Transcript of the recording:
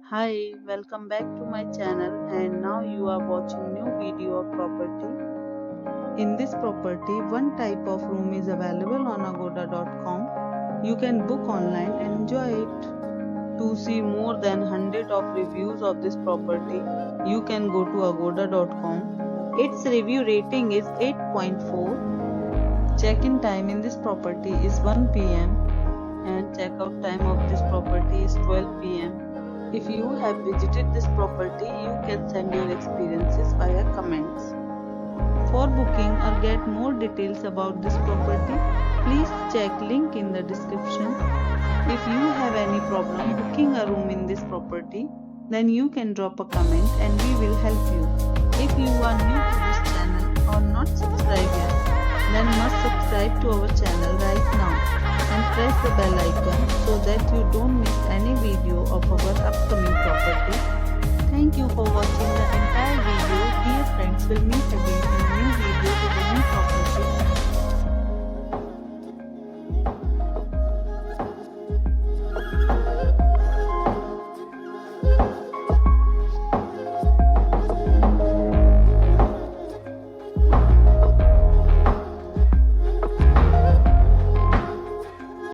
Hi, welcome back to my channel and now you are watching new video of property. In this property, one type of room is available on agoda.com. You can book online and enjoy it. To see more than 100 of reviews of this property, you can go to agoda.com. Its review rating is 8.4. Check-in time in this property is 1 p.m. and check-out time of this property is 12 p.m. If you have visited this property, you can send your experiences via comments. For booking or get more details about this property, please check link in the description. If you have any problem booking a room in this property, then you can drop a comment and we will help you. If you are new to this channel or not subscribed yet, then must subscribe to our channel right now and press the bell icon so that you don't miss any video of our upcoming property. Thank you for watching the entire video. Dear friends, we'll meet again.